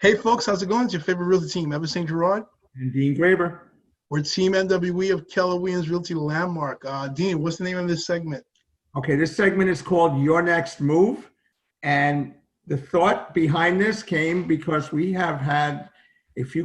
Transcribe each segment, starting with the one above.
Hey folks, how's it going? It's your favorite realty team, Evantz Saint-Gerard. And Dean Graber. We're Team NWE of Keller Williams Realty Landmark. Dean, what's the name of this segment? Okay, this segment is called Your Next Move. And the thought behind this came because we have had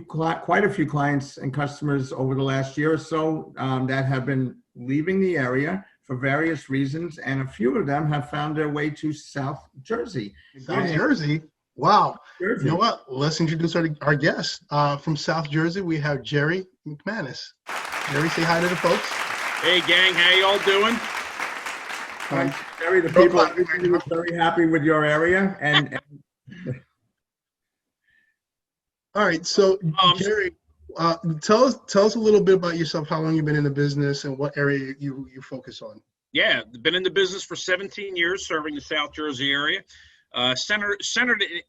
quite a few clients and customers over the last year or so that have been leaving the area for various reasons. And a few of them have found their way to South Jersey. South Jersey? Wow. Jersey. You know what? Let's introduce our guest. From South Jersey, we have Jerry Mcmanus. Jerry, say hi to the folks. Hey, gang. How y'all doing? Jerry, the people are very happy with your area. And all right. So, Jerry, tell us a little bit about yourself, how long you've been in the business and what area you focus on. Yeah, been in the business for 17 years, serving the South Jersey area. Centered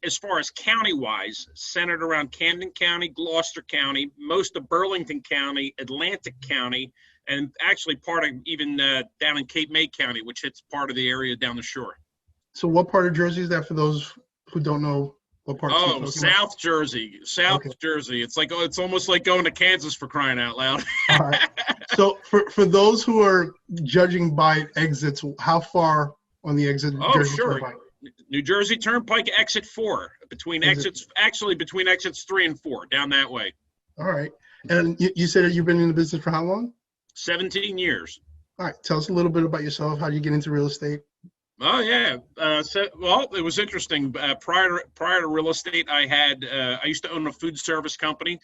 as far as county-wise, centered around Camden County, Gloucester County, most of Burlington County, Atlantic County, and actually part of even down in Cape May County, which hits part of the area down the shore. So what part of Jersey is that for those who don't know what part? Oh, South Jersey. South Jersey. It's almost like going to Kansas, for crying out loud. All right. So for those who are judging by exits, how far on the exit? Oh, Jersey sure. Turnpike? New Jersey Turnpike, exit 4, between exits 3 and 4, down that way. All right. And you said you've been in the business for how long? 17 years. All right. Tell us a little bit about yourself. How did you get into real estate? Oh, yeah. Well, it was interesting. Prior to real estate, I used to own a food service company,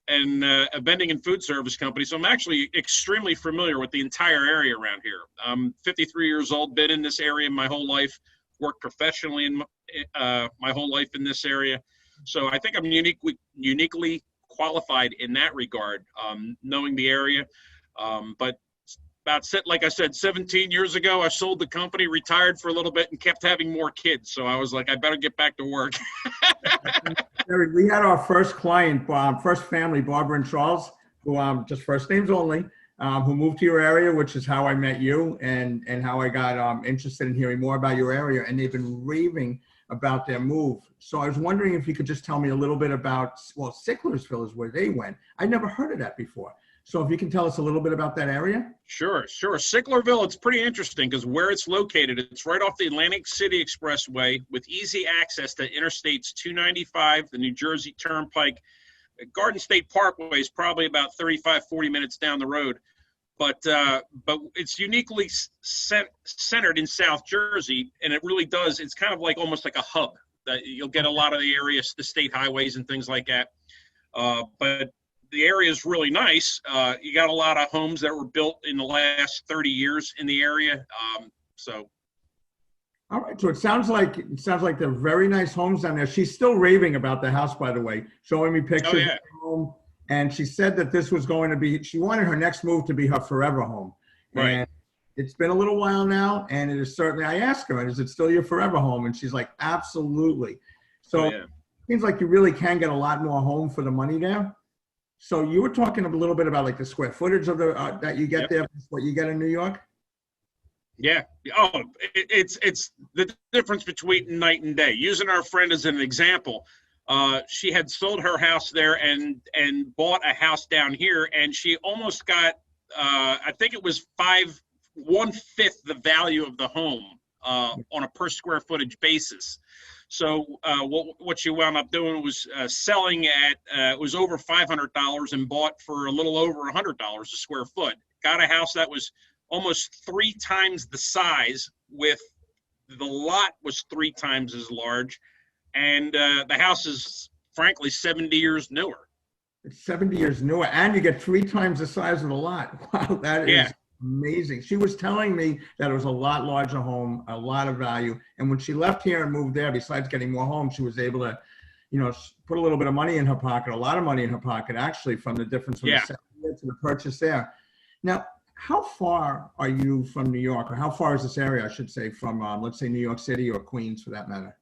and a vending and food service company. So I'm actually extremely familiar with the entire area around here. I'm 53 years old, been in this area my whole life. Worked professionally in my whole life in this area, so I think I'm uniquely qualified in that regard, knowing the area. But like I said, 17 years ago, I sold the company, retired for a little bit, and kept having more kids. So I was like, I better get back to work. We had our first client, first family, Barbara and Charles, who just first names only. Who moved to your area, which is how I met you and how I got interested in hearing more about your area. And they've been raving about their move. So I was wondering if you could just tell me a little bit about, well, Sicklersville is where they went. I'd never heard of that before. So if you can tell us a little bit about that area. Sure. Sicklerville, it's pretty interesting because where it's located, it's right off the Atlantic City Expressway with easy access to Interstates 295, the New Jersey Turnpike. Garden State Parkway is probably about 35-40 minutes down the road, but it's uniquely centered in South Jersey, and it really does. It's kind of like almost like a hub. That you'll get a lot of the areas, the state highways and things like that. But the area is really nice. You got a lot of homes that were built in the last 30 years in the area. All right, so it sounds like they're very nice homes down there. She's still raving about the house, by the way, showing me pictures of the home. And she said that this was going to be, she wanted her next move to be her forever home. Right. And it's been a little while now, and it is certainly, I asked her, is it still your forever home? And she's like, absolutely. So it seems like you really can get a lot more home for the money there. So you were talking a little bit about like the square footage of the that you get there, what you get in New York? Yeah. Oh, it's the difference between night and day. Using our friend as an example, she had sold her house there and bought a house down here, and she almost got, I think it was 1/5 the value of the home on a per square footage basis. So what she wound up doing was selling at it was over $500 and bought for a little over $100 a square foot. Got a house that was almost 3 times the size, with the lot was 3 times as large, and the house is frankly 70 years newer. It's 70 years newer, and you get 3 times the size of the lot. Wow, that is amazing. She was telling me that it was a lot larger home, a lot of value, and when she left here and moved there, besides getting more homes, she was able to, put a little bit of money in her pocket, a lot of money in her pocket, actually, from the difference from the sale to the purchase there. Now, how far are you from New York, or how far is this area, I should say, from, let's say, New York City or Queens, for that matter?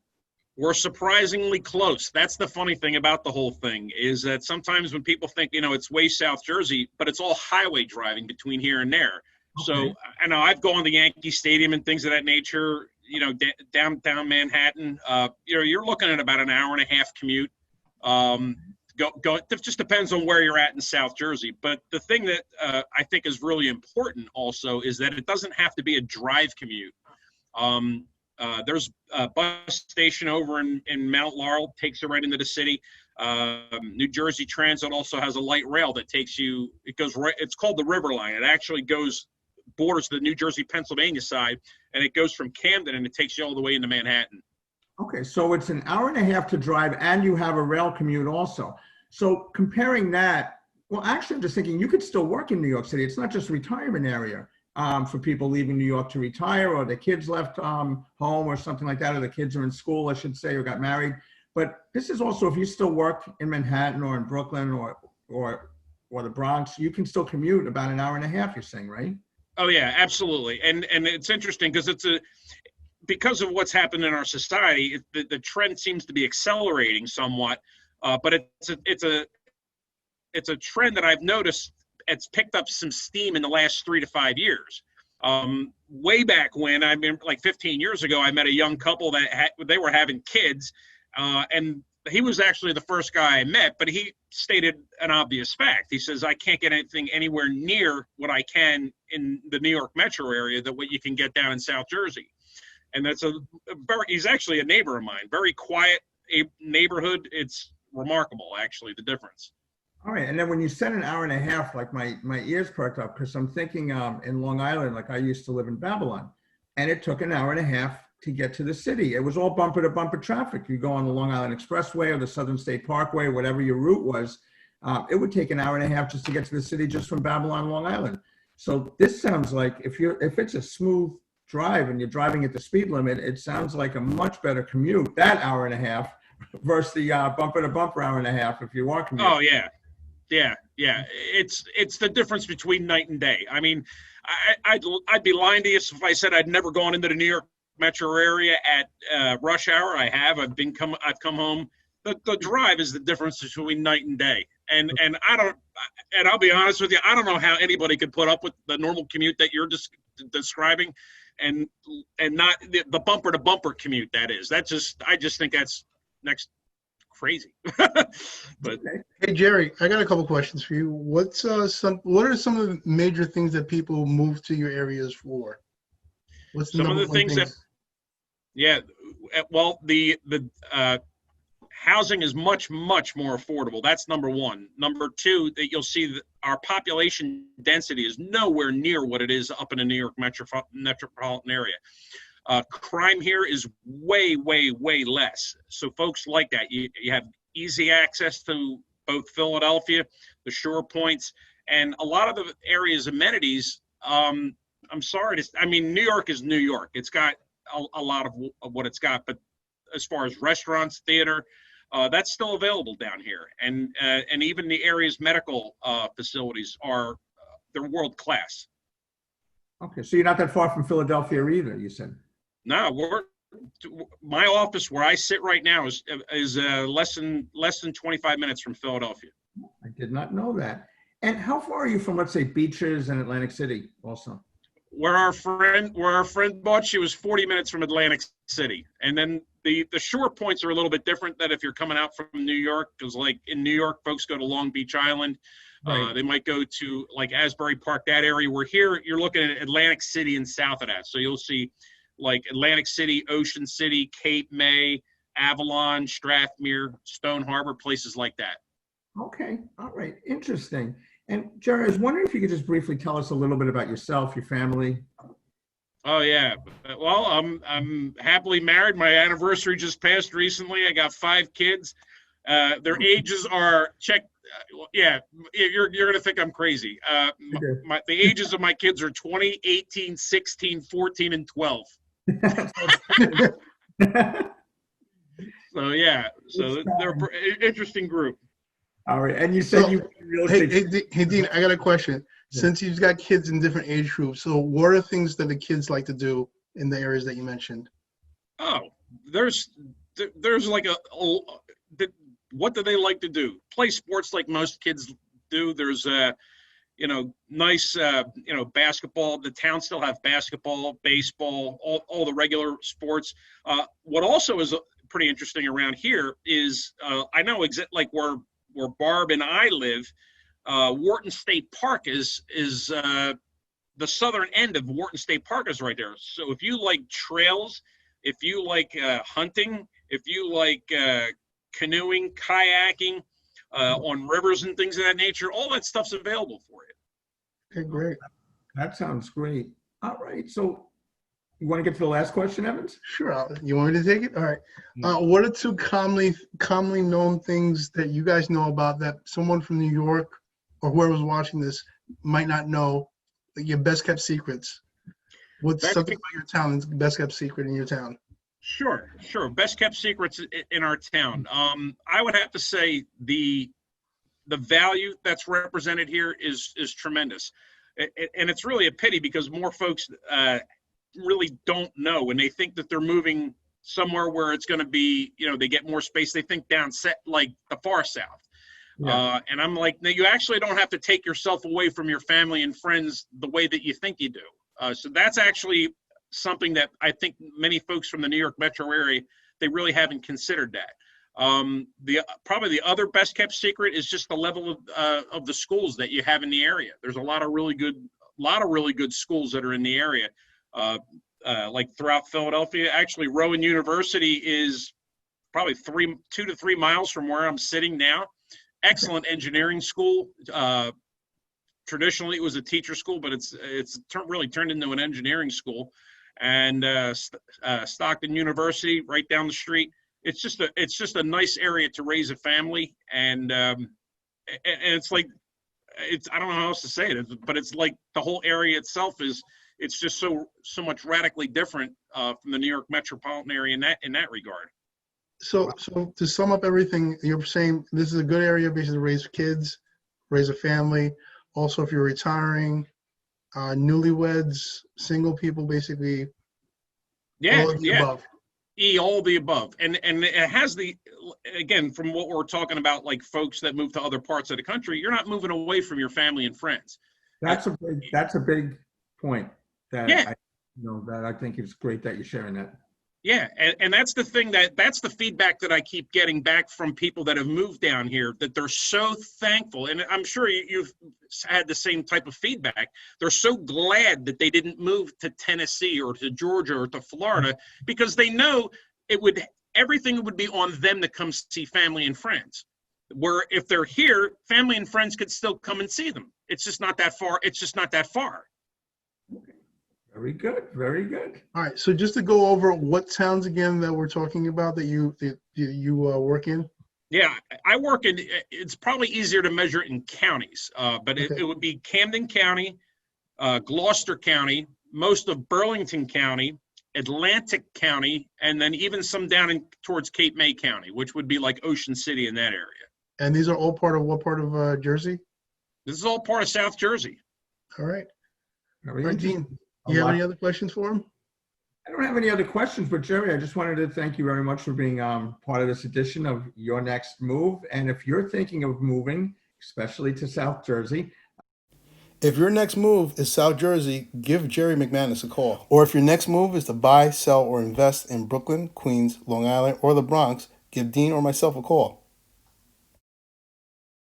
We're surprisingly close. That's the funny thing about the whole thing, is that sometimes when people think, it's way South Jersey, but it's all highway driving between here and there. Okay. So I know I've gone to Yankee Stadium and things of that nature, downtown Manhattan. You're looking at about an hour and a half commute. It just depends on where you're at in South Jersey. But the thing that I think is really important also is that it doesn't have to be a drive commute. There's a bus station over in Mount Laurel, takes you right into the city. New Jersey Transit also has a light rail that takes you, it goes right, it's called the River Line. It actually borders the New Jersey, Pennsylvania side, and it goes from Camden and it takes you all the way into Manhattan. Okay, so it's an hour and a half to drive and you have a rail commute also. So comparing that, well, actually, I'm just thinking you could still work in New York City. It's not just a retirement area for people leaving New York to retire, or the kids left home or something like that, or the kids are in school, I should say, or got married. But this is also, if you still work in Manhattan or in Brooklyn or the Bronx, you can still commute about an hour and a half, you're saying, right? Oh yeah, absolutely. And it's interesting because because of what's happened in our society, the trend seems to be accelerating somewhat. But it's a trend that I've noticed. It's picked up some steam in the last 3 to 5 years. Way back when, I mean, like 15 years ago, I met a young couple that they were having kids, and he was actually the first guy I met, but he stated an obvious fact. He says, I can't get anything anywhere near what I can in the New York metro area that what you can get down in South Jersey. And that's he's actually a neighbor of mine, very quiet neighborhood. It's remarkable, actually, the difference. All right, and then when you said an hour and a half, like my ears perked up, because I'm thinking in Long Island, like I used to live in Babylon, and it took an hour and a half to get to the city. It was all bumper to bumper traffic. You go on the Long Island Expressway or the Southern State Parkway, whatever your route was, it would take an hour and a half just to get to the city, just from Babylon, Long Island. So this sounds like if it's a smooth drive and you're driving at the speed limit, it sounds like a much better commute, that hour and a half versus the bumper to bumper hour and a half if you are commuting. Oh yeah. Yeah. It's the difference between night and day. I mean, I'd be lying to you if I said I'd never gone into the New York metro area at rush hour. I have. I've come home. The drive is the difference between night and day. And I'll be honest with you, I don't know how anybody could put up with the normal commute that you're just describing, and not the bumper to bumper commute. I just think that's next crazy. But hey Jerry, I got a couple questions for you. What are some of the major things that people move to your areas for? What's the some of the things that? Yeah, well, the housing is much more affordable. That's number one. Number two, that you'll see that our population density is nowhere near what it is up in the New York metropolitan area. Crime here is way less. So folks like that. You have easy access to both Philadelphia, the shore points, and a lot of the area's amenities. I'm sorry New York is New York. It's got a lot of what it's got, but as far as restaurants, theater, that's still available down here. And even the area's medical facilities they're world class. Okay, so you're not that far from Philadelphia either, you said? No, my office where I sit right now is less than 25 minutes from Philadelphia. I did not know that. And how far are you from, let's say, beaches and Atlantic City also? Where our friend bought, she was 40 minutes from Atlantic City. And then the shore points are a little bit different than if you're coming out from New York, because like in New York, folks go to Long Beach Island. Right. They might go to like Asbury Park, that area. Where here you're looking at Atlantic City and south of that. So you'll see like Atlantic City, Ocean City, Cape May, Avalon, Strathmere, Stone Harbor, places like that. Okay. All right. Interesting. And Jerry, I was wondering if you could just briefly tell us a little bit about yourself, your family. Oh yeah. Well, I'm happily married. My anniversary just passed recently. I got 5 kids. Their ages are yeah, you're gonna think I'm crazy. The ages of my kids are 20, 18, 16, 14, and 12. So yeah, they're an interesting group. All right, and you said Hey Dean, I got a question. Yeah. Since you've got kids in different age groups, so what are things that the kids like to do in the areas that you mentioned? Oh, there's like what do they like to do? Play sports like most kids do. There's nice basketball. The town still have basketball, baseball, all the regular sports. What also is pretty interesting around here is I know like where Barb and I live, Wharton State Park is the southern end of Wharton State Park is right there. So if you like trails, if you like hunting, if you like canoeing, kayaking on rivers and things of that nature, all that stuff's available for you. Okay, great. That sounds great. All right. So you want to get to the last question, Evans? Sure. You want me to take it? All right. What are two commonly known things that you guys know about that someone from New York or whoever's watching this might not know? Like your best kept secrets. What's something about your town that's best kept secret in your town? Sure. Best kept secrets in our town. I would have to say the value that's represented here is tremendous, and it's really a pity because more folks really don't know, and they think that they're moving somewhere where it's going to be, they get more space. They think down set like the far south. Yeah. And I'm like, no, you actually don't have to take yourself away from your family and friends the way that you think you do. So that's actually something that I think many folks from the New York metro area, they really haven't considered that. Probably the other best kept secret is just the level of the schools that you have in the area. There's a lot of really good schools that are in the area, like throughout Philadelphia. Actually, Rowan University is probably 2 to 3 miles from where I'm sitting now. Excellent engineering school. Traditionally, it was a teacher school, but it's really turned into an engineering school. And Stockton University, right down the street. It's just a nice area to raise a family, and it's like I don't know how else to say it, but it's like the whole area itself it's just so much radically different from the New York metropolitan area in that regard. So to sum up everything, you're saying this is a good area basically to raise kids, raise a family. Also, if you're retiring, newlyweds, single people, basically. Yeah, all of the above. All the above. And it has again, from what we're talking about, like folks that move to other parts of the country, you're not moving away from your family and friends. That's a big point that that I think is great that you're sharing that. Yeah, and that's the thing that's the feedback that I keep getting back from people that have moved down here, that they're so thankful, and I'm sure you've had the same type of feedback. They're so glad that they didn't move to Tennessee or to Georgia or to Florida, because they know everything would be on them to come see family and friends. Where if they're here, family and friends could still come and see them. It's just not that far. Very good. Very good. All right. So just to go over what towns again that we're talking about that you work in. Yeah, I work in. It's probably easier to measure in counties, but it would be Camden County, Gloucester County, most of Burlington County, Atlantic County, and then even some down towards Cape May County, which would be like Ocean City in that area. And these are all part of what part of Jersey? This is all part of South Jersey. All right. Very all right, Dean. You have any other questions for him? I don't have any other questions, but Jerry, I just wanted to thank you very much for being part of this edition of Your Next Move. And if you're thinking of moving, especially to South Jersey. If your next move is South Jersey, give Jerry Mcmanus a call. Or if your next move is to buy, sell, or invest in Brooklyn, Queens, Long Island, or the Bronx, give Dean or myself a call.